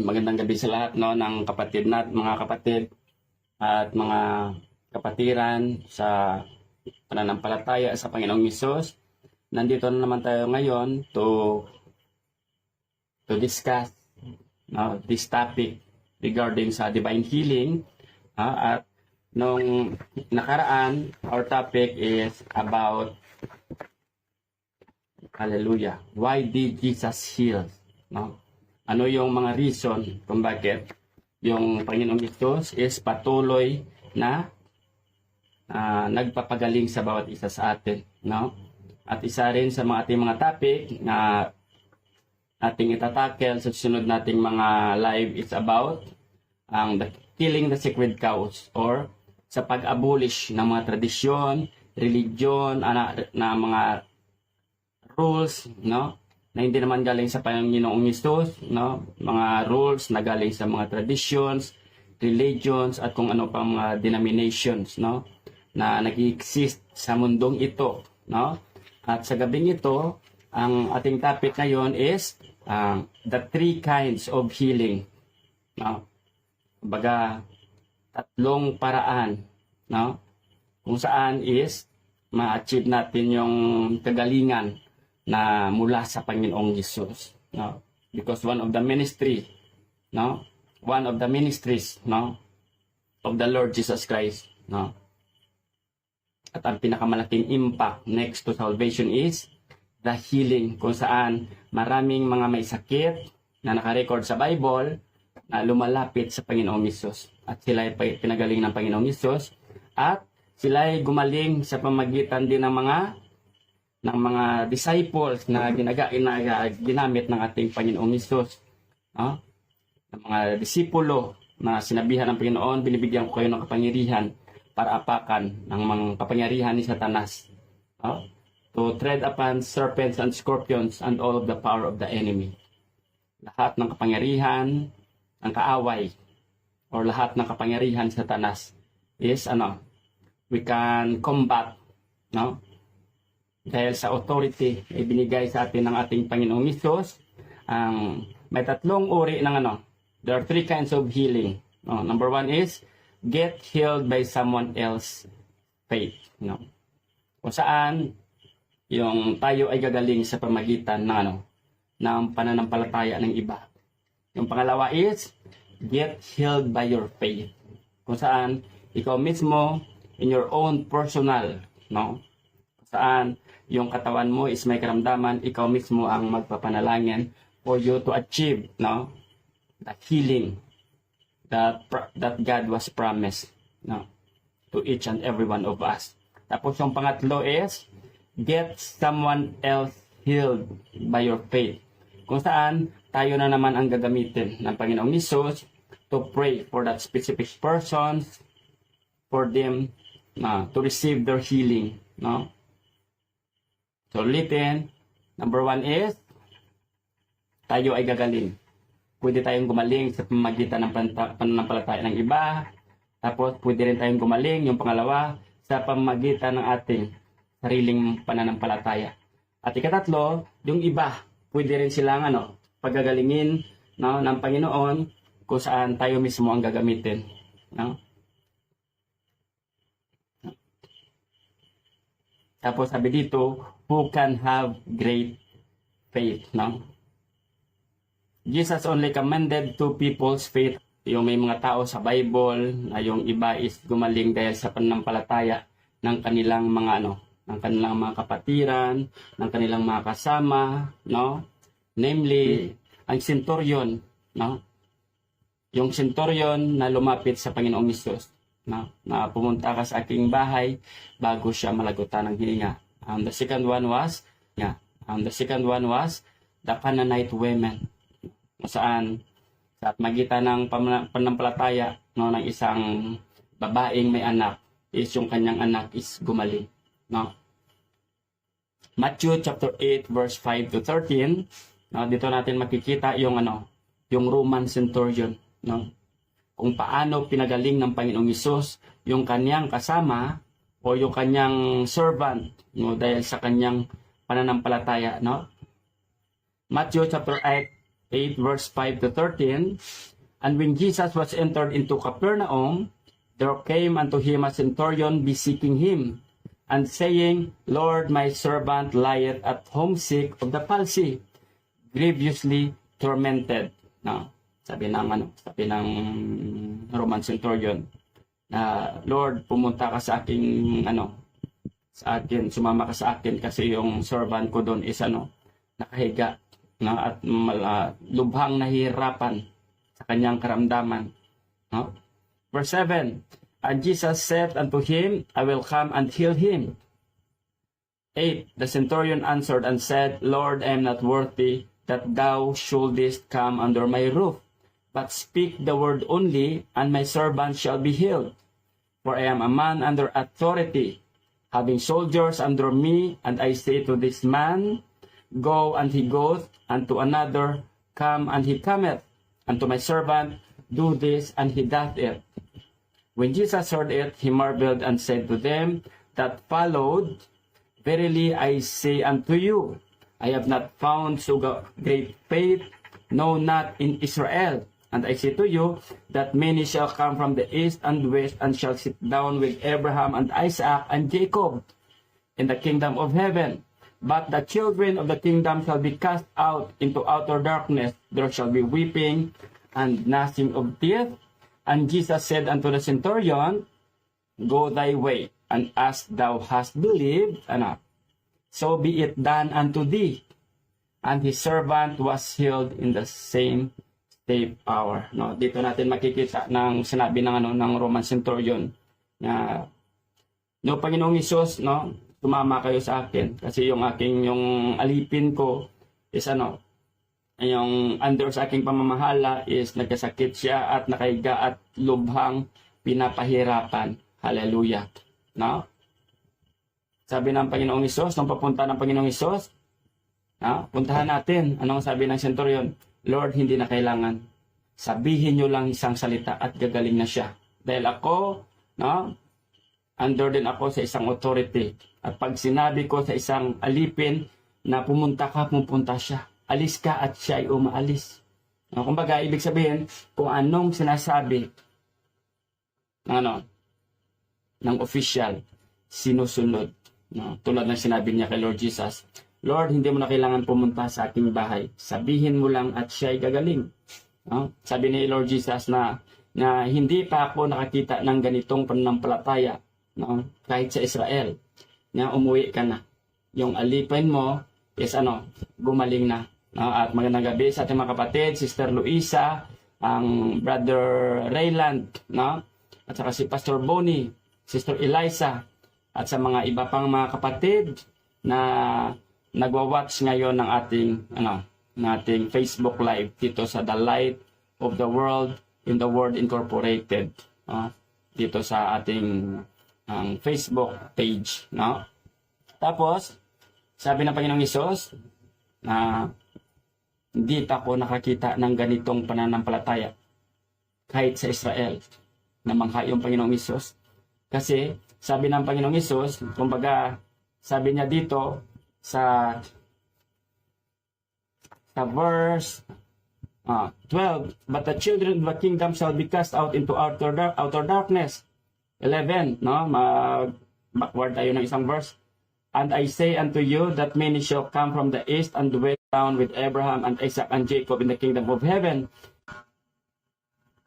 magandang gabi sa lahat no ng kapatid mga kapatid at mga kapatiran sa pananampalataya sa Panginoong Hesus. Nandito na naman tayo ngayon to discuss this topic regarding sa divine healing. At nung nakaraan, our topic is about hallelujah. Why did Jesus heal? No? Ano yung mga reason kung bakit yung Panginoong Hesus is patuloy na nagpapagaling sa bawat isa sa atin, no? At isa rin sa ating mga topic na ating itatakel sa susunod nating mga live is about the killing the sacred cows, or sa pag-abolish ng mga tradisyon, religion, na mga rules, no? Na hindi naman galing sa Panginoong Hesus, no? Mga rules na galing sa mga traditions, religions, at kung ano pang mga denominations, no? Na nag-exist sa mundong ito, no? At sa gabing ito, ang ating topic ngayon is the three kinds of healing, no? Kumbaga, tatlong paraan, no? Kung saan is ma-achieve natin yung kagalingan na mula sa Panginoong Hesus, no? Because one of the ministries, no, of the Lord Jesus Christ, no? At ang pinakamalaking impact next to salvation is the healing, kung saan maraming mga may sakit na nakarecord sa Bible na lumalapit sa Panginoong Hesus, at sila ay pinagaling ng Panginoong Hesus, at sila ay gumaling sa pamagitan din ng mga disciples na ginamit ng ating Panginoong Hesus, no? Ng mga disipulo na sinabihan ng Panginoon, binibigyan ko kayo ng kapangyarihan para apakan ng mga kapangyarihan ni Satanas, no? To tread upon serpents and scorpions and all of the power of the enemy. Lahat ng kapangyarihan ng kaaway, or lahat ng kapangyarihan ni Satanas is we can combat, no? Dahil sa authority na ibinigay sa atin ng ating Panginoong Hesus. May tatlong uri ng there are three kinds of healing. Number one is get healed by someone else faith, no? Kung saan yung tayo ay gagaling sa pamagitan ng pananampalataya ng iba. Yung pangalawa is get healed by your faith, kung saan ikaw mismo in your own personal, no? Kung saan yung katawan mo is may karamdaman, ikaw mismo ang magpapanalangin for you to achieve, no, the healing that God was promised, no, to each and every one of us. Tapos yung pangatlo is get someone else healed by your faith, kung saan tayo na naman ang gagamitin ng Panginoong Hesus to pray for that specific persons, for them to receive their healing, no? So ulitin, number one is tayo ay gagaling. Pwede tayong gumaling sa pamamagitan ng pananampalataya ng iba. Tapos pwede rin tayong gumaling, yung pangalawa, sa pamamagitan ng ating sariling pananampalataya. At ikatatlo, yung iba, pwede rin silang paggagalingin, no, ng Panginoon, kung saan tayo mismo ang gagamitin, no? Tapos sabi dito, who can have great faith, no? Jesus only commended two people's faith. Yung may mga tao sa Bible na yung iba is gumaling dahil sa pananampalataya ng kanilang mga ng kanilang mga kapatiran, ng kanilang mga kasama, no? Namely, ang centurion, no? Yung centurion na lumapit sa Panginoong Hesus, no? Na pumunta ka sa aking bahay bago siya malagutan ng hininga. The second one was the Canaanite women, saan sa magitan ng pananampalataya, no, ng isang babaeng may anak is yung kanyang anak is gumaling, no? Matthew chapter 8 verse 5 to 13, no, dito natin makikita yung yung Roman centurion, no? Kung paano pinagaling ng Panginoong Hesus yung kanyang kasama o yung kanyang servant, no, dahil sa kanyang pananampalataya, no? Matthew chapter 8 8 verse 5 to 13. And when Jesus was entered into Capernaum, there came unto him a centurion beseeching him, and saying, Lord, my servant lieth at home sick of the palsy, grievously tormented. No, sabi ng Roman centurion, na Lord, pumunta ka sa aking sa akin, sumama ka sa akin kasi yung servant ko doon is nakahiga na at lubhang nahihirapan sa kanyang karamdaman. No? Verse 7, and Jesus said unto him, I will come and heal him. 8, the centurion answered and said, Lord, I am not worthy that thou shouldest come under my roof, but speak the word only, and my servant shall be healed. For I am a man under authority, having soldiers under me, and I say to this man, Go, and he goeth, and to another, Come, and he cometh, and to my servant, Do this, and he doth it. When Jesus heard it, he marveled and said to them that followed, Verily I say unto you, I have not found so great faith, no, not in Israel. And I say to you, that many shall come from the east and west, and shall sit down with Abraham and Isaac and Jacob in the kingdom of heaven. But the children of the kingdom shall be cast out into outer darkness. There shall be weeping and gnashing of teeth. And Jesus said unto the centurion, Go thy way, and as thou hast believed, so be it done unto thee. And his servant was healed in the same hour. No, dito natin makikita ng sinabi ng Roman centurion na no, Panginoong Hesus, no, sumama kayo sa akin kasi yung alipin ko is yung under sa aking pamamahala is nagkasakit siya at nakahiga at lubhang pinapahirapan. Hallelujah. No? Sabi ng Panginoong Hesus, nung papunta ng Panginoong Hesus, puntahan natin. Anong sabi ng centurion? Lord, hindi na kailangan. Sabihin nyo lang isang salita at gagaling na siya. Dahil ako, under din ako sa isang authority. At pag sinabi ko sa isang alipin na pumunta ka, pupunta siya. Alis ka at siya ay umaalis. Kumbaga, ibig sabihin, kung anong sinasabi ng official, sinusunod. Tulad ng sinabi niya kay Lord Jesus, Lord, hindi mo na kailangan pumunta sa aking bahay. Sabihin mo lang at siya ay gagaling. Sabi ni Lord Jesus na hindi pa ako nakakita ng ganitong pananampalataya kahit sa Israel. Na umuwi ka na. Yung alipin mo is gumaling na. At magandang gabi sa ating mga kapatid, Sister Luisa, ang Brother Rayland, at saka si Pastor Bonnie, Sister Eliza, at sa mga iba pang mga kapatid na nagwa-watch ngayon ng ating Facebook Live dito sa The Light of the World in the World Incorporated, dito sa ating Facebook page. Tapos, sabi ng Panginoong Hesus na hindi pa ako nakakita ng ganitong pananampalataya kahit sa Israel. Namangha yung Panginoong Hesus. Kasi, sabi ng Panginoong Hesus, kumbaga, sabi niya dito, sa verse 12, but the children of the kingdom shall be cast out into outer darkness. 11, backward tayo ng isang verse. And I say unto you that many shall come from the east and dwell down with Abraham and Isaac and Jacob in the kingdom of heaven.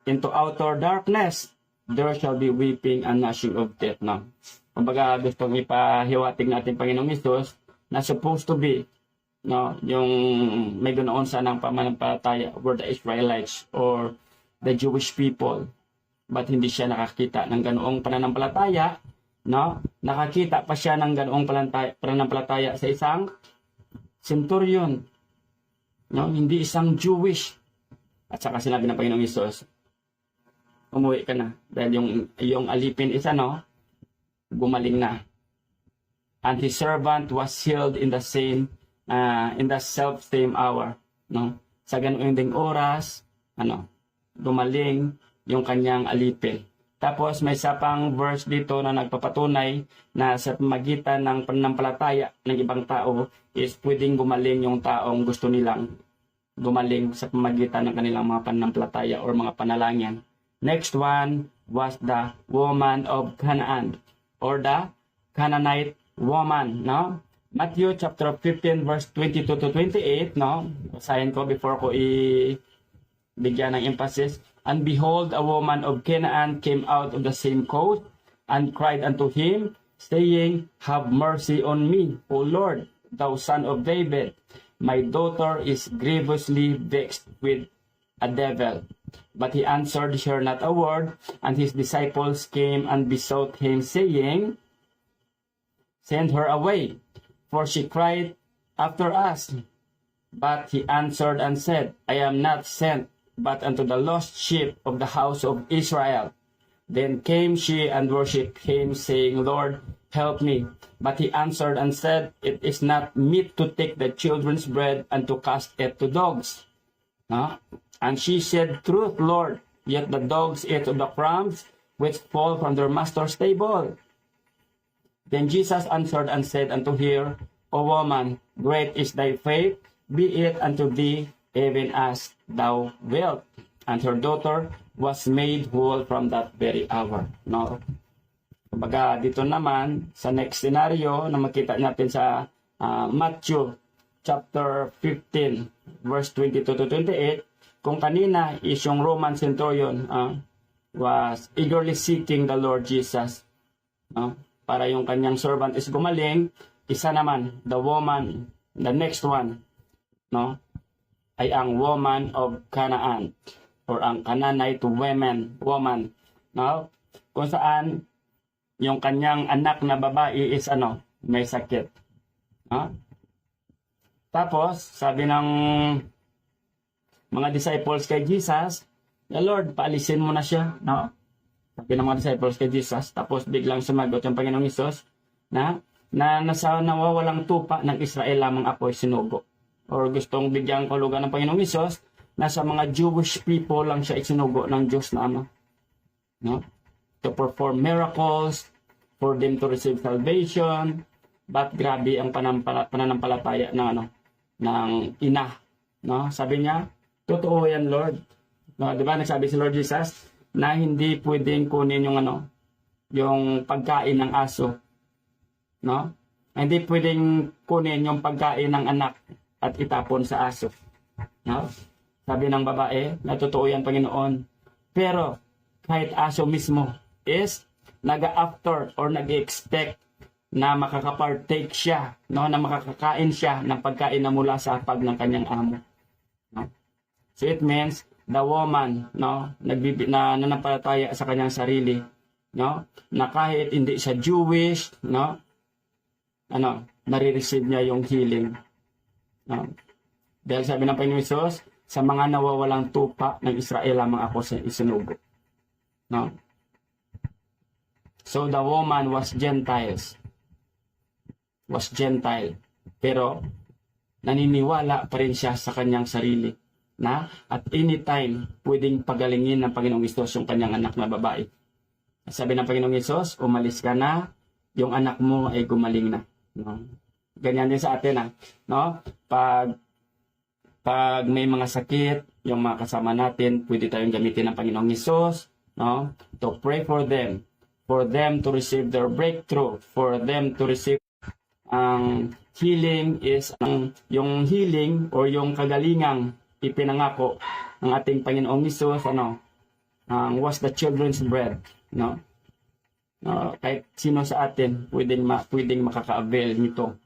Into outer darkness, there shall be weeping and gnashing of teeth. Kumbaga, gustong ipahiwatig natin Panginoong Hesus na supposed to be yung may ganoon sanang pananampalataya were the Israelites or the Jewish people, but hindi siya nakakita ng ganoong pananampalataya. Nakakita pa siya ng ganoong pananampalataya sa isang centurion, hindi isang Jewish. At saka sinabi ng Panginoong Hesus, umuwi ka na dahil yung alipin is gumaling na. And his servant was healed in the self-same hour. Sa ganoong ding oras, gumaling yung kanyang alipin. Tapos may isa pang verse dito na nagpapatunay na sa magitan ng pananampalataya ng ibang tao is pwedeng gumaling yung taong gusto nilang gumaling sa pamagitan ng kanilang mga pananampalataya or mga panalangin. Next one was the woman of Canaan or the Canaanite woman, no? Matthew chapter 15 verse 22 to 28, no? Basahin ko before ko bigyan ng emphasis. And behold, a woman of Canaan came out of the same coast and cried unto him, saying, Have mercy on me, O Lord, thou son of David. My daughter is grievously vexed with a devil. But he answered her not a word, and his disciples came and besought him, saying, Send her away, for she cried after us. But he answered and said, I am not sent but unto the lost sheep of the house of Israel. Then came she and worshipped him, saying, Lord, help me. But he answered and said, It is not meet to take the children's bread and to cast it to dogs. And she said, Truth, Lord, yet the dogs eat of the crumbs which fall from their master's table. Then Jesus answered and said unto her, O woman, great is thy faith, be it unto thee even as thou wilt. And her daughter was made whole from that very hour. No? Kumbaga, dito naman, sa next scenario na makita natin sa Matthew chapter 15, verse 22 to 28, kung kanina is yung Roman centurion was eagerly seeking the Lord Jesus para yung kanyang servant is gumaling, isa naman, the woman, the next one, no, ay ang woman of Canaan or ang Canaanite woman, no, kung saan yung kanyang anak na babae is may sakit. Tapos, sabi ng mga disciples kay Jesus, the Lord, paalisin mo na siya, no? Sabi ng mga disciples kay Jesus, tapos biglang sumagot yung Panginoong Hesus na nasa nawawalang tupa ng Israel lamang apo'y sinugo. Or gustong bigyang kahulugan ng Panginoong Hesus, nasa mga Jewish people lang siya isinugo ng Diyos na Ama. No? To perform miracles, for them to receive salvation, but grabe ang pananampalataya ng ina. No? Sabi niya, totoo yan, Lord. No, 'di ba nagsabi si Lord Jesus na hindi pwedeng kunin yung pagkain ng aso. No? Hindi pwedeng kunin yung pagkain ng anak at itapon sa aso. No? Sabi ng babae, na totoo yan, Panginoon. Pero kahit aso mismo is nag-after or nag-expect na makakapartake siya, no, na makakakain siya ng pagkain na mula sa hapag ng kanyang amo. No? So it means the woman, no, nanampalataya sa kanyang sarili, no, na kahit hindi siya Jewish, no, nare-receive niya yung healing. No? Dahil sabi ng Panginoon Hesus, sa mga nawawalang tupa ng Israel lamang ako sa isinugo. No? So the woman was Gentile, pero naniniwala pa rin siya sa kanyang sarili na at anytime pwedeng pagalingin ng Panginoong Hesus yung kanyang anak na babae. Sabi ng Panginoong Hesus, umalis ka na, yung anak mo ay gumaling na. No? Ganyan din sa atin, no? Pag may mga sakit, yung mga kasama natin, pwede tayong gamitin ng Panginoong Hesus, no? To pray for them to receive their breakthrough, for them to receive ang healing is yung healing o yung kagalingang ipinangako ng ating Panginoong Hesus, was the children's bread, no? Kahit sino sa atin pwedeng makaka-avail nito,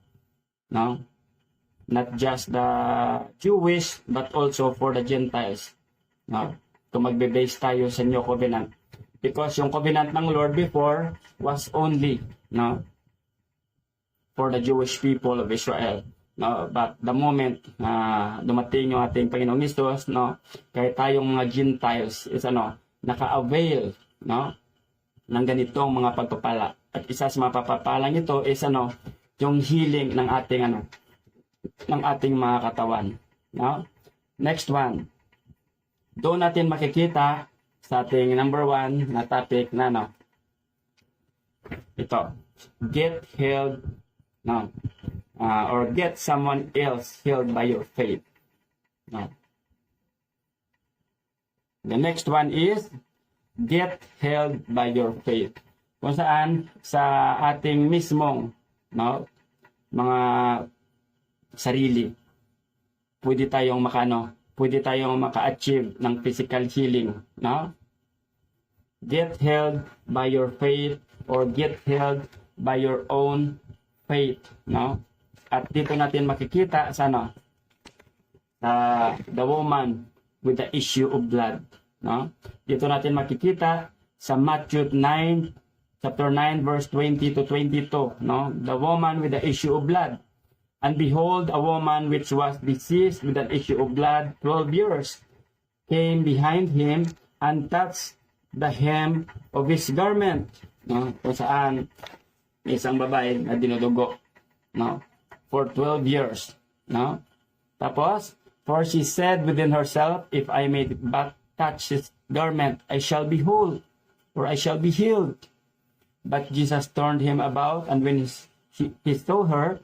no? Not just the Jewish but also for the Gentiles, no? Kung magbe-base tayo sa New Covenant, because yung covenant ng Lord before was only, no, for the Jewish people of Israel. No, but the moment dumating yung ating Panginoong Hesus, no, kahit tayong mga Gentiles is naka-avail, no, ng ganitong mga pagpapala. At isa sa mga pagpapalang ito is yung healing ng ating mga katawan. No? Next one. Doon natin makikita sa ating number 1 na topic na ito. Get healed, no, or get someone else healed by your faith. No? The next one is, get held by your faith. Kung saan sa ating mismong, no, mga sarili, pwede tayong maka-achieve ng physical healing, no? Get held by your faith or get held by your own faith, no? At dito natin makikita sa the woman with the issue of blood, no? Dito natin makikita sa Matthew 9, chapter 9, verse 20 to 22, no? The woman with the issue of blood. And behold, a woman which was diseased with an issue of blood 12 years came behind him and touched the hem of his garment, no? Kung saan may isang babae na dinudugo, no? For 12 years, no? Tapos, for she said within herself, if I may but touch his garment, I shall be whole, or I shall be healed. But Jesus turned him about, and when he saw her,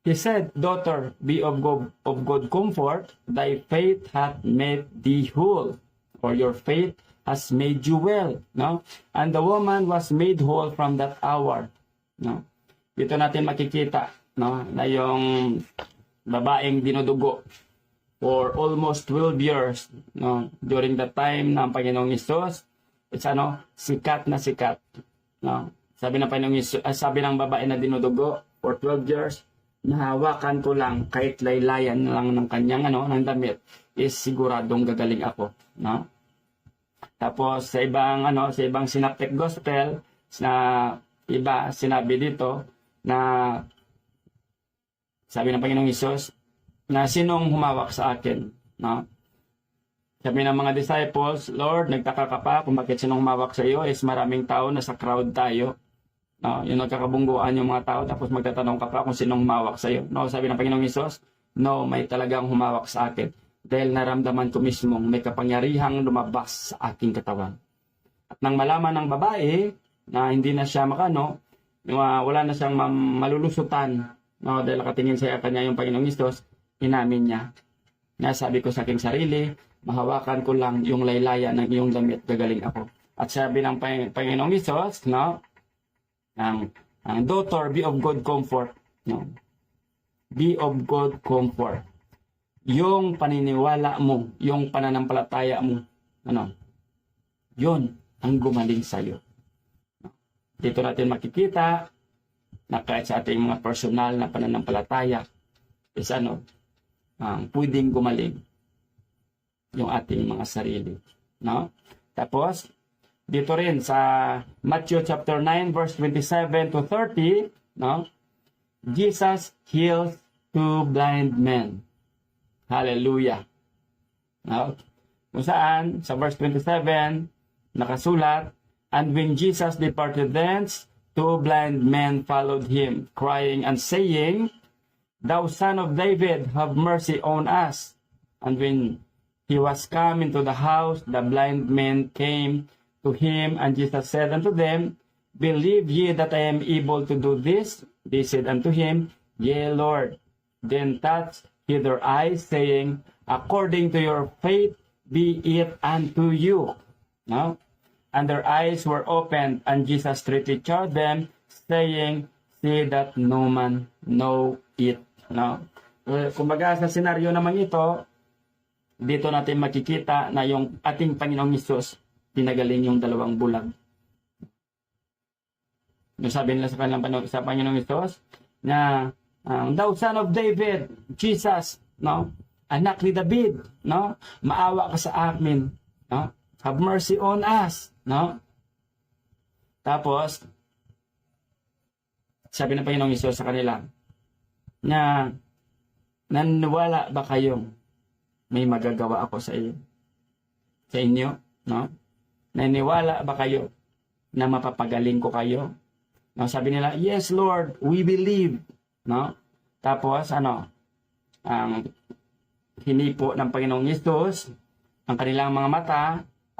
he said, Daughter, be of good comfort, thy faith hath made thee whole, or your faith has made you well, no? And the woman was made whole from that hour, no? Dito natin makikita, no, na yung babaeng dinudugo for almost 12 years, no, during the time ng Panginoong Hesus, it's sikat na sikat, no? Sabi ng Panginoong Hesus, sabi ng babae na dinudugo for 12 years, nahawakan ko lang kahit laylayan lang ng kanyang ng damit, is siguradong gagaling ako, no? Tapos sa ibang synoptic gospel na iba, sinabi dito na sabi ng Panginoong Hesus na sinong humawak sa akin, no? Sabi ng mga disciples, Lord, nagtaka ka pa kung bakit sinong humawak sa iyo, is maraming tao, nasa crowd tayo, no? Yung nagkakabungguan yung mga tao, tapos magtatanong ka pa kung sinong humawak sa iyo, no? Sabi ng Panginoong Hesus, no, may talagang humawak sa akin, dahil naramdaman ko mismong may kapangyarihang lumabas sa aking katawan. At nang malaman ng babae na hindi na siya wala na siyang malulusutan, no, dahil nakatingin sa kanya yung Panginoong Hesus, inamin niya, sabi ko sa aking sarili, mahawakan ko lang yung laylaya ng iyong damit, gagaling ako. At sabi ng Panginoong Hesus, no, ang daughter, be of good comfort, no? Be of good comfort. Yung paniniwala mo, yung pananampalataya mo, yun ang gumaling sa iyo. Dito natin makikita na kahit sa ating mga personal na pananampalataya is pwedeng gumaling yung ating mga sarili, no? Tapos dito rin sa Matthew chapter 9 verse 27 to 30, no? Jesus heals two blind men. Hallelujah. No? Kung saan sa verse 27 nakasulat, and when Jesus departed thence, two blind men followed him, crying and saying, Thou Son of David, have mercy on us. And when he was come into the house, the blind men came to him, and Jesus said unto them, Believe ye that I am able to do this? They said unto him, Yea, Lord. Then touched he their eyes, saying, According to your faith be it unto you. No? And their eyes were opened, and Jesus strictly charged them, saying, See that no man know it. No? Kumbaga sa senaryo naman ito, dito natin makikita na yung ating Panginoong Hesus, pinagaling yung dalawang bulag. Yung sabi nila sa Panginoong Hesus, na Thou Son of David, Jesus, no? Anak ni David, no? Maawa ka sa amin, no? Have mercy on us, no? Tapos sabi ng Panginoong Hesus sa kanila na naniniwala ba kayong may magagawa ako sa inyo, no? Naniniwala ba kayo na mapapagaling ko kayo? No, sabi nila, Yes, Lord, we believe. No? Tapos, ang hinipo ng Panginoong Hesus ang kanilang mga mata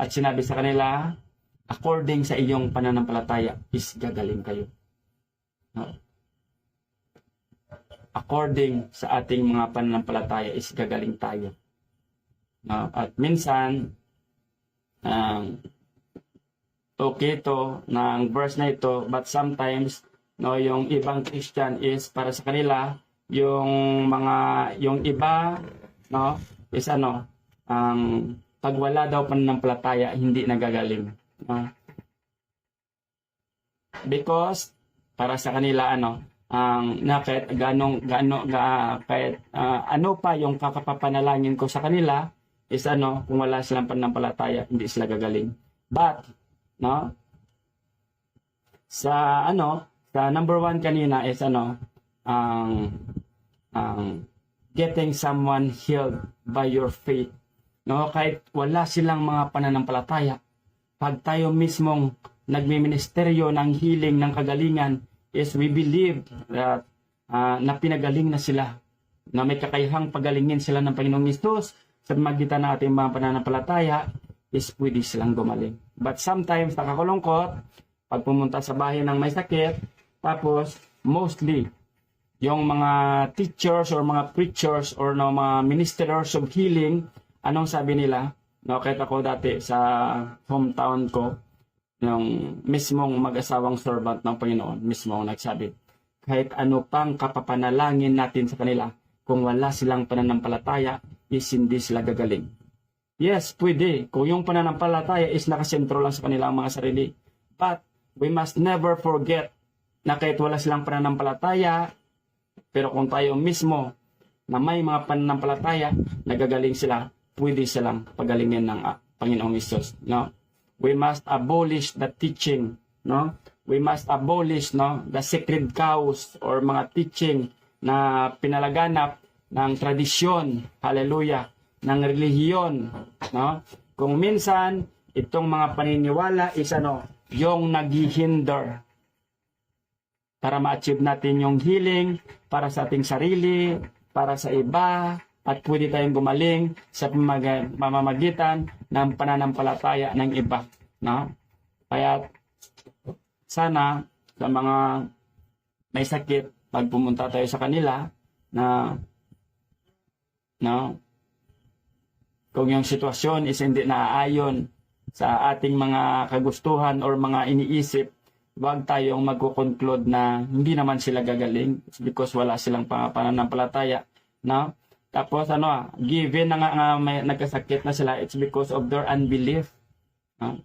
at sinabi sa kanila, according sa iyong pananampalataya, is gagaling kayo. No? According sa ating mga pananampalataya, is gagaling tayo. No? At minsan, okay to ng verse na ito, but sometimes no, yung ibang Christian is para sa kanila yung iba no is pag wala daw pananampalataya hindi nagagaling, no? Because para sa kanila na kahit ano pa yung kakapapanalangin ko sa kanila is kung wala silang pananampalataya hindi sila gagaling. But no, sa number 1 kanina is getting someone healed by your faith, no? Kahit wala silang mga pananampalataya, pag tayo mismong nagmiministeryo ng healing, ng kagalingan, is we believe that na pinagaling na sila, na may kakayahang pagalingin sila ng Panginoong Hesus sa magitan ng ating mga pananampalataya, is pwede silang gumaling. But sometimes nakakalungkot pag pumunta sa bahay ng may sakit, tapos mostly yung mga teachers or mga preachers or mga ministers of healing, anong sabi nila? No, kahit ako dati sa hometown ko, yung mismong mag-asawang servant ng Panginoon, mismong nagsabi, kahit ano pang kapapanalangin natin sa kanila, kung wala silang pananampalataya, is hindi sila gagaling. Yes, pwede. Kung yung pananampalataya is nakasentro lang sa kanilang mga sarili. But we must never forget na kahit wala silang pananampalataya, pero kung tayo mismo na may mga pananampalataya, nagagaling sila, pwede silang pagalingin ng Panginoong Hesus, no? We must abolish the teaching, no? We must abolish, no, the sacred cows or mga teaching na pinalaganap ng tradisyon, hallelujah, ng relihiyon, no? Kung minsan itong mga paniniwala is yung naghihinder para ma-achieve natin yung healing para sa ating sarili, para sa iba, at pwede tayong gumaling sa pamamagitan ng pananampalataya ng iba, no? Kaya sana sa mga may sakit, pag pumunta tayo sa kanila na kung yung sitwasyon is hindi naaayon sa ating mga kagustuhan or mga iniisip, wag tayong magko-conclude na hindi naman sila gagaling because wala silang pananampalataya, no? Tapos given na nga may nagkasakit na sila, it's because of their unbelief.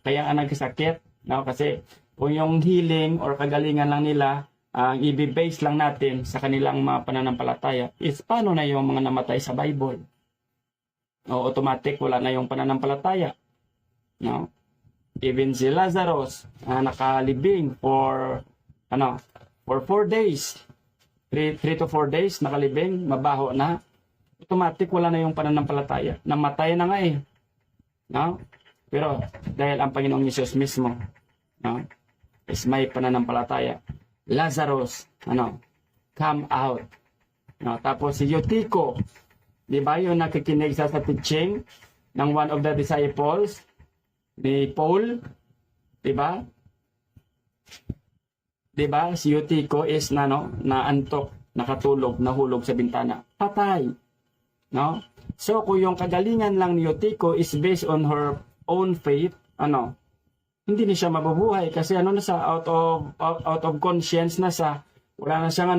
Kaya ang nagkasakit, no? Kasi kung yung healing or kagalingan lang nila, ang i-base lang natin sa kanilang mga pananampalataya, is paano na yung mga namatay sa Bible? O automatic wala na yung pananampalataya, no? Even si Lazarus, nakalibing for 4 days. 3 to 4 days nakalibing, mabaho na. Automatic wala na yung pananampalataya. Namatay na nga no? Pero dahil ang Panginoong Hesus mismo, no, is may pananampalataya. Lazarus, come out. No, tapos si Eutico, di ba yung nakikinig sa teaching ng one of the disciples ni Paul, di ba? Di ba? Si Eutico is naantok, nakatulog, nahulog sa bintana. Patay. No? So, kung yung kagalingan lang ni Eutico is based on her own faith, hindi na siya mabubuhay kasi nasa out of conscience na sa wala na siyang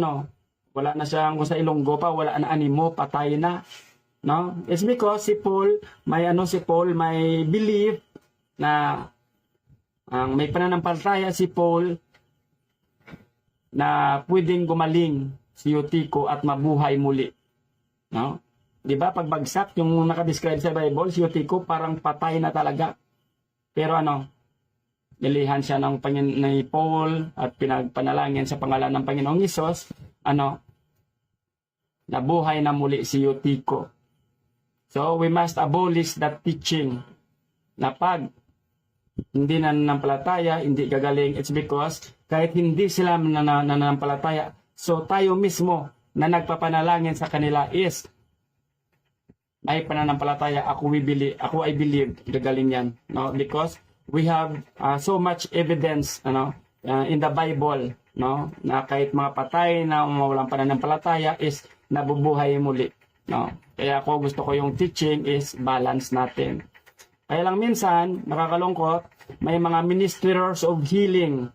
wala na siyang kung sa ilonggo pa, wala na animo, patay na. No? It's because si Paul may belief na may pananampalataya si Paul na pwedeng gumaling si Eutico at mabuhay muli. No? Di ba pagbagsak yung nakadescribe sa Bible, si Eutico parang patay na talaga. Pero nilihan siya ng ni Paul at pinagpanalangin sa pangalan ng Panginoong Hesus, nabuhay na muli si Eutico. So we must abolish that teaching na pag hindi nananampalataya, hindi gagaling. It's because kahit hindi sila nananampalataya, so tayo mismo na nagpapanalangin sa kanila is may pananampalataya, I believe gagaling yan, no? Because we have so much evidence in the Bible, no, na kahit mga patay na walang pananampalataya is nabubuhay muli, no? Kaya gusto ko yung teaching is balance natin. Kaya lang minsan, nakakalungkot, may mga ministers of healing,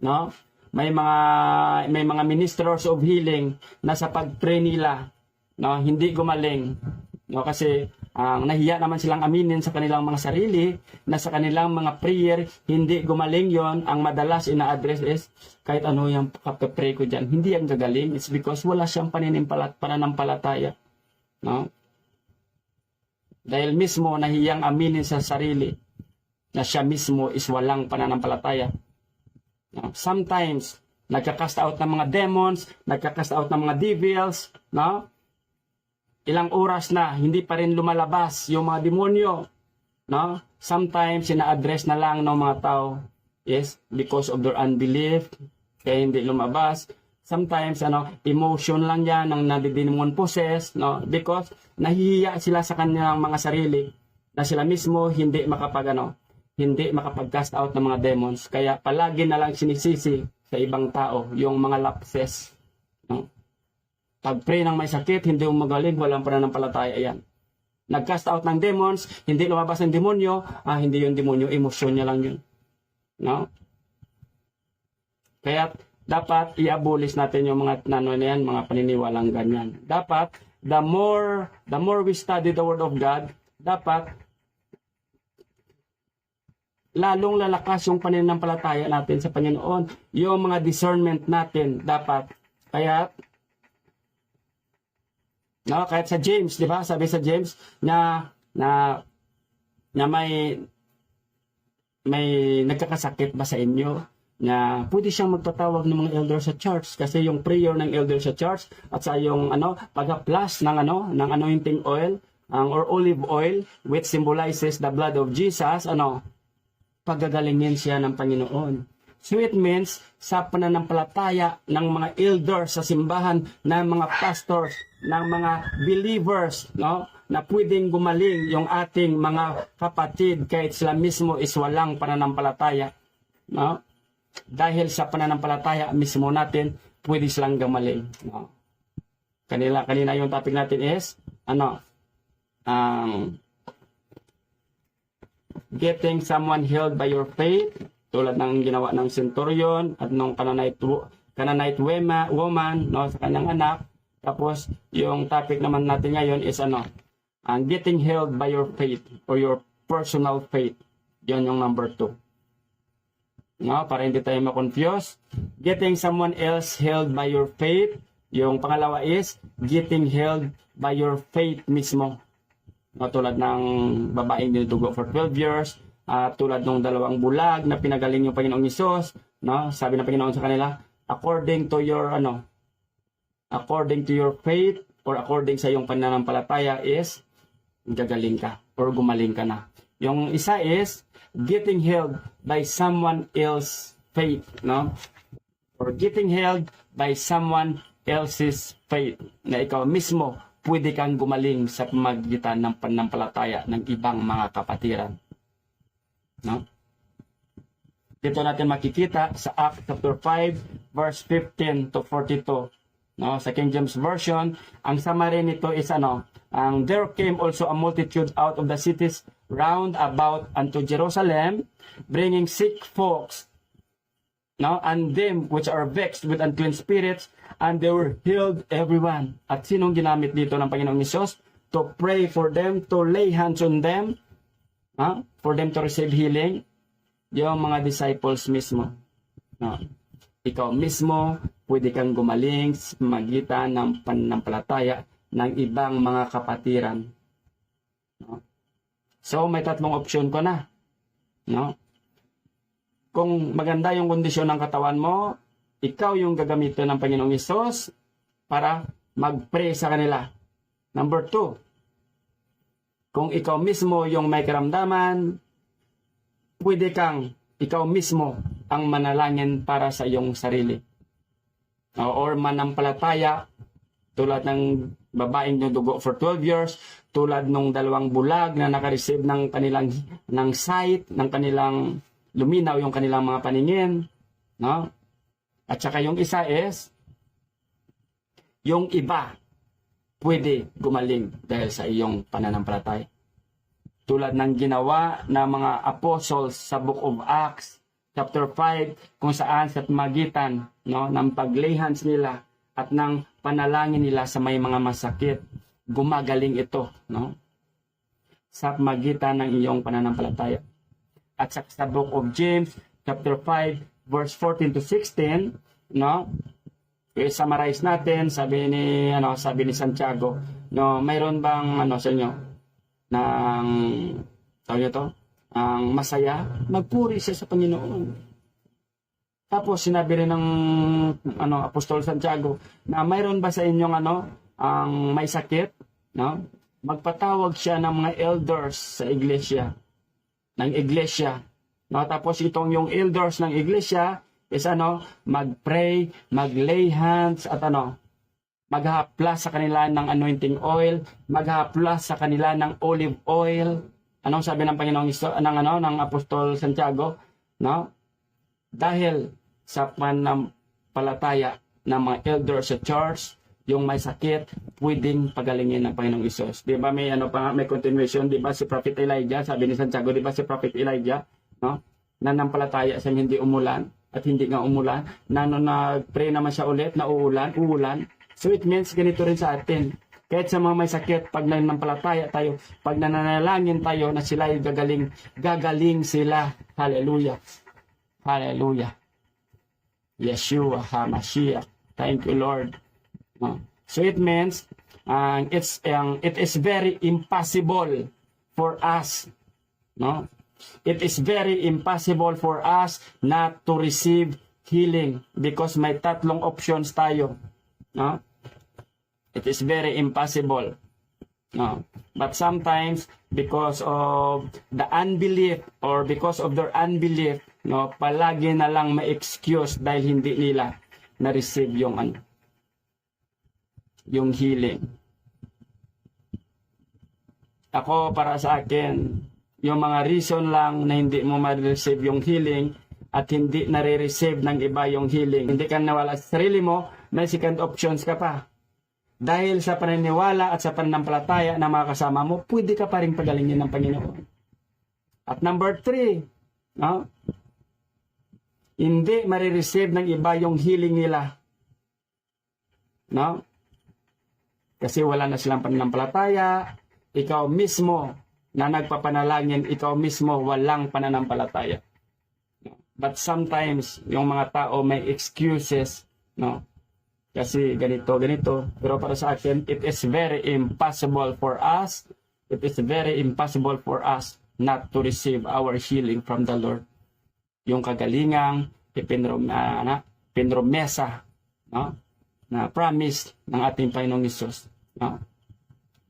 no? May mga ministers of healing na sa pag-pray nila, no, hindi gumaling, no, kasi nahiya naman silang aminin sa kanilang mga sarili na sa kanilang mga prayer hindi gumaling yon. Ang madalas ina-address is kahit ano yung pray ko dyan, hindi yan gagaling. It's because wala siyang pananampalataya, no? Dahil mismo nahiyang aminin sa sarili na siya mismo is walang pananampalataya, no? Sometimes nagka-cast out ng mga demons, nagka-cast out ng mga devils, no? Ilang oras na hindi pa rin lumalabas yung mga demonyo, no? Sometimes ina-address na lang ng mga tao is because of their unbelief kaya hindi lumabas. Sometimes emotion lang yan ng nadidemon possess, no? Because nahihiya sila sa kanilang mga sarili na sila mismo hindi makapag-cast out ng mga demons. Kaya palagi na lang sinisisi sa ibang tao yung mga lapses, no? Pag-pray ng may sakit, hindi magaling, walang pananampalataya yan. Nag-cast out ng demons, hindi lumabas ng demonyo, hindi yung demonyo, emosyon niya lang yun, no? Kaya dapat i-abolish natin yung mga mga paniniwalang ganyan. Dapat the more we study the Word of God, dapat lalong lalakas yung pananampalataya natin sa Panginoon. Yung mga discernment natin dapat. Kahit sa James, di ba? Sabi sa James na may nagkakasakit ba sa inyo na pwede siyang magpatawag ng mga elder sa church, kasi yung prayer ng elder sa church at sa yung pag-plus ng anointing oil or olive oil which symbolizes the blood of Jesus, pagagalingin siya ng Panginoon. So it means sa pananampalataya ng mga elders sa simbahan, ng mga pastors, ng mga believers, no, na pwedeng gumaling yung ating mga kapatid kahit sila mismo is walang pananampalataya, no? Dahil sa pananampalataya mismo natin, pwede silang gumaling, no? Kanina yung topic natin is getting someone healed by your faith, tulad ng ginawa ng centurion at nung Canaanite woman, no, sa kanyang anak. Tapos yung topic naman natin ngayon is getting healed by your faith or your personal faith. Yon yung number 2. No, para hindi tayo ma-confuse. Getting someone else healed by your faith. Yung pangalawa is getting healed by your faith mismo. No, tulad ng babaeng dinudugo for 12 years, tulad ng 2 bulag na pinagaling yung Panginoong Hesus, no? Sabi ng Panginoon sa kanila, according to your faith or according sa iyong pananampalataya is gagaling ka or gumaling ka na. Yung isa is getting healed by someone else faith, no? Or getting healed by someone else's faith, na ikaw mismo pwede kang gumaling sa pamagitan ng pananampalataya ng ibang mga kapatiran, no? Dito natin makikita sa Acts chapter 5 verse 15 to 42, no? Sa King James Version, ang summary nito is there came also a multitude out of the cities round about unto Jerusalem, bringing sick folks, no, and them which are vexed with unclean spirits, and they were healed everyone. At sinong ginamit dito ng Panginoong Hesus? To pray for them, to lay hands on them, for them to receive healing. Yung mga disciples mismo, no? Ikaw mismo pwede kang gumaling sa magitan ng pananampalataya ng ibang mga kapatiran, no? So may 3 option ko na, no? Kung maganda yung kondisyon ng katawan mo, ikaw yung gagamitin ng Panginoong Hesus para mag-pray sa kanila. Number 2, kung ikaw mismo yung may karamdaman, pwede kang ikaw mismo ang manalangin para sa iyong sarili. Or manampalataya, tulad ng babaeng dugo for 12 years, tulad ng 2 bulag na nakareceive ng kanilang sight, ng kanilang luminaw yung kanilang mga paningin, no? At saka yung isa is yung iba pwede gumaling dahil sa iyong pananampalataya. tulad ng ginawa ng mga apostles sa Book of Acts chapter 5, kung saan sa magitan, no, ng paglay hands nila at ng panalangin nila sa may mga masakit, gumagaling ito, no, sa magitan ng iyong pananampalataya. At sa Book of James chapter 5 verse 14 to 16, no, i-summarize natin, sabi ni Santiago, no, mayroon bang sa inyo ng tawag ito, ang masaya, magpuri siya sa Panginoon. Tapos sinabi rin ng Apostol Santiago na mayroon ba sa inyong ang may sakit, no? Magpatawag siya ng mga elders sa iglesia, ng iglesia. No, tapos itong yung elders ng iglesia is mag-pray, mag-lay hands at maghaplas sa kanila ng anointing oil, maghaplas sa kanila ng olive oil. Anong sabi ng Panginoong ng Apostol Santiago, no? Dahil sa pananampalataya ng mga elders sa church, yung may sakit, pwedeng pagalingin ng Panginoong Isus. Di ba may may continuation, di ba si Prophet Elijah, sabi ni Santiago, di ba si Prophet Elijah, no? Nanampalataya sa hindi umulan at hindi nga umulan, nag-pray naman siya ulit na uulan. So it means ganito rin sa atin. Kahit sa mga may sakit, pag nanampalataya tayo, pag nananalangin tayo na sila ay gagaling sila. Hallelujah. Hallelujah. Yeshua HaMashiach. Thank you, Lord. So it means, it is very impossible for us, no? It is very impossible for us not to receive healing because may tatlong options tayo, no? It is very impossible. No. But sometimes, because of the unbelief or because of their unbelief, no, palagi na lang may excuse dahil hindi nila na-receive yung healing. Ako, para sa akin, yung mga reason lang na hindi mo ma-receive yung healing at hindi nare-receive ng iba yung healing, hindi ka nawala sa sarili mo, may second options ka pa. Dahil sa paniniwala at sa pananampalataya ng mga kasama mo, pwede ka pa rin pagalingin ng Panginoon. At number 3, no? Hindi marireceive ng iba yung healing nila. No? Kasi wala na silang pananampalataya, ikaw mismo na nagpapanalangin, ikaw mismo walang pananampalataya. No? But sometimes, yung mga tao may excuses, no? Kasi ganito. Pero para sa akin, it is very impossible for us not to receive our healing from the Lord. Yung kagalingang pinromesa, no? Na promise ng ating Panginoong Hesus. No?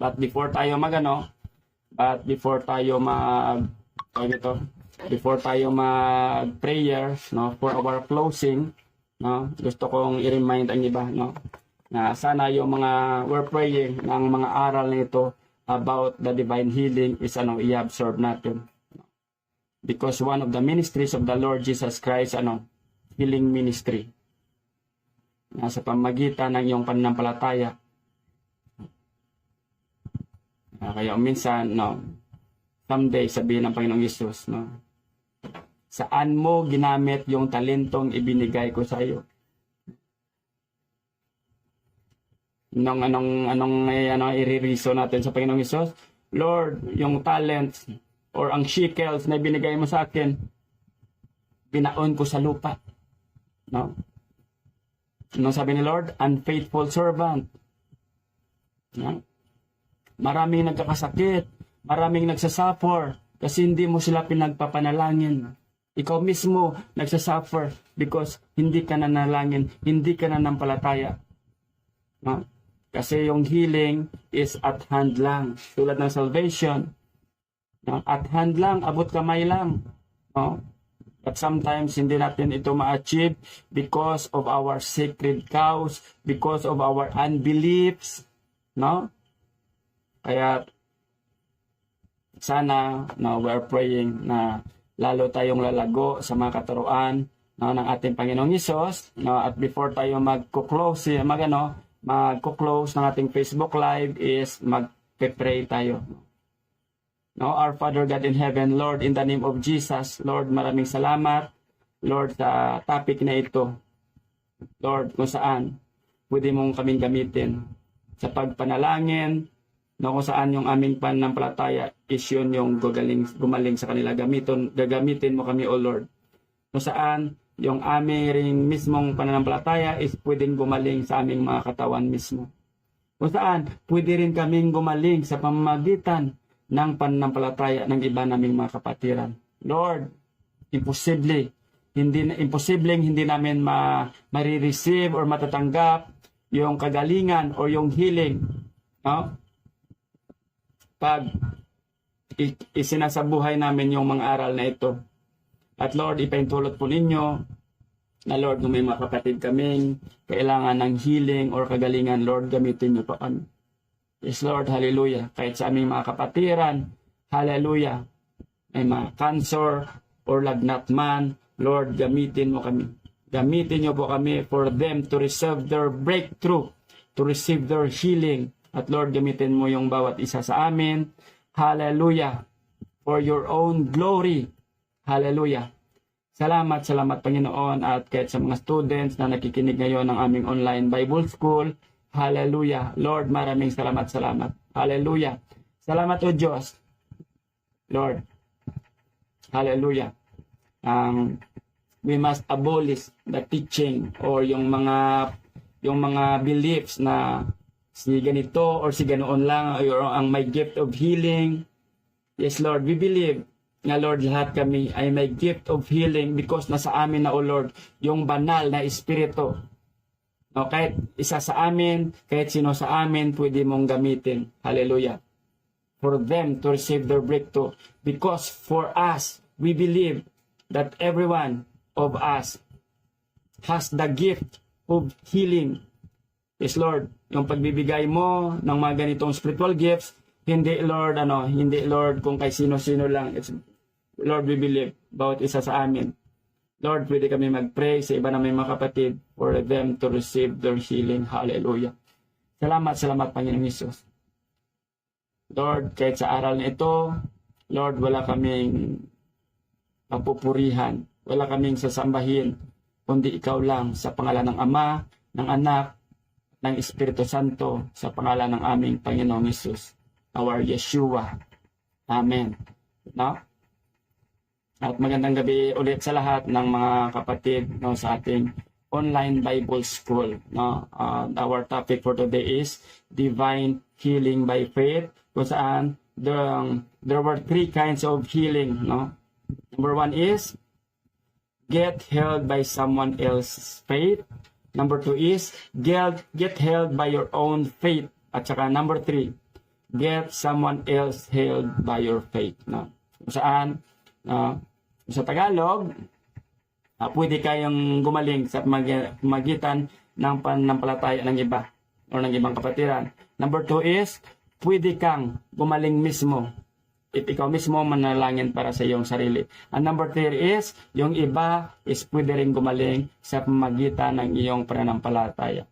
But before tayo mag-prayer, no, for our closing, no, gusto kong i-remind ang iba, no, na sana yung mga we're praying ng mga aral nito about the divine healing is i-absorb natin. Because one of the ministries of the Lord Jesus Christ, healing ministry. Sa pamagitan ng iyong pananampalataya. Kaya minsan, someday sabihin ng Panginoong Hesus, saan mo ginamit yung talentong ibinigay ko sa iyo? Anong i-reason natin sa Panginoong Hesus? Lord, yung talents or ang shekels na ibinigay mo sa akin, binaon ko sa lupa. No? Anong sabi ni Lord? Unfaithful servant. No? Maraming nagkakasakit, maraming nagsasuffer kasi hindi mo sila pinagpapanalangin. Ikaw mismo nagsasuffer because hindi ka nanalangin, hindi ka nanampalataya. No? Kasi yung healing is at hand lang. Tulad ng salvation, no? At hand lang, abot kamay lang. No? But sometimes hindi natin ito ma-achieve because of our sacred cows, because of our unbeliefs. No? Kaya sana we're praying na lalo tayong lalago sa mga katuruan ng ating Panginoong Hesus. At before tayo mag-close ng ating Facebook Live is mag-pray tayo. No, our Father God in heaven, Lord, in the name of Jesus, Lord, maraming salamat, Lord, sa topic na ito. Lord, kung saan pwede mong kaming gamitin sa pagpanalangin, no, kung saan yung aming pananampalataya is yun yung gumaling sa kanila. Gagamitin mo kami, O Lord. Kung saan yung aming ring mismong pananampalataya is pwedeng gumaling sa aming mga katawan mismo. Kung saan pwede rin kaming gumaling sa pamamagitan ng pananampalataya ng iba naming mga kapatiran. Lord, imposibleng hindi namin marireceive or matatanggap yung kagalingan o yung healing, no? Pag isinasabuhay namin yung mga aral na ito. At Lord, ipaintulot po ninyo na Lord, kung may mga kapatid kaming kailangan ng healing or kagalingan, Lord, gamitin niyo po kami. Yes, Lord, hallelujah. Kahit sa aming mga kapatiran, hallelujah, may mga cancer or lagnat man, Lord, gamitin mo kami. Gamitin niyo po kami for them to receive their breakthrough, to receive their healing. At Lord, gamitin mo yung bawat isa sa amin. Hallelujah. For your own glory. Hallelujah. Salamat, Panginoon. At kahit sa mga students na nakikinig ngayon ng aming online Bible School, hallelujah. Lord, maraming salamat. Hallelujah. Salamat, O Diyos. Lord. Hallelujah. We must abolish the teaching or yung mga beliefs na si ganito or si ganoon lang or ang may gift of healing. Yes, Lord, we believe nga, Lord, lahat kami ay may gift of healing because nasa amin na, O Lord, yung banal na espiritu. No, kahit isa sa amin, kahit sino sa amin, pwede mong gamitin. Hallelujah. For them to receive their breakthrough. Because for us, we believe that everyone of us has the gift of healing. Yes, Lord, yung pagbibigay mo ng mga ganitong spiritual gifts, hindi Lord kung kay sino-sino lang. It's, Lord, we believe bawat isa sa amin. Lord, pwede kami mag-pray sa iba na may mga kapatid for them to receive their healing. Hallelujah. Salamat, Panginoon Jesus. Lord, kahit sa aral na ito, Lord, wala kaming papupurihan, wala kaming sasambahin, kundi ikaw lang sa pangalan ng Ama, ng Anak, ng Espiritu Santo, sa pangalan ng aming Panginoong Jesus, our Yeshua. Amen. No? At magandang gabi ulit sa lahat ng mga kapatid, no, sa ating online Bible School. No? Our topic for today is Divine Healing by Faith, kung saan there were 3 kinds of healing. No? Number 1 is get healed by someone else's faith. Number 2 is get healed by your own faith. At saka number 3, get someone else healed by your faith. No? Kung saan sa Tagalog, pwede kayong gumaling sa magitan ng pananampalataya ng iba o ng ibang kapatiran. Number 2 is, pwede kang gumaling mismo if ikaw mismo manalangin para sa iyong sarili. And number 3 is, yung iba is pwede rin gumaling sa pamagitan ng iyong pananampalataya.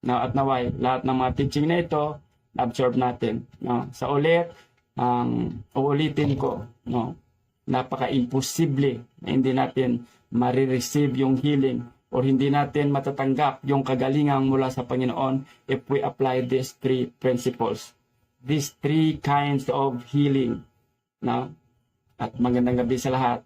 Now, at naway, lahat ng mga teaching na ito, absorb natin. No? Sa ulit, uulitin ko, no? Napaka-imposible na hindi natin marireceive yung healing or hindi natin matatanggap yung kagalingan mula sa Panginoon if we apply these 3 principles. These 3 kinds of healing. No? At magandang gabi sa lahat.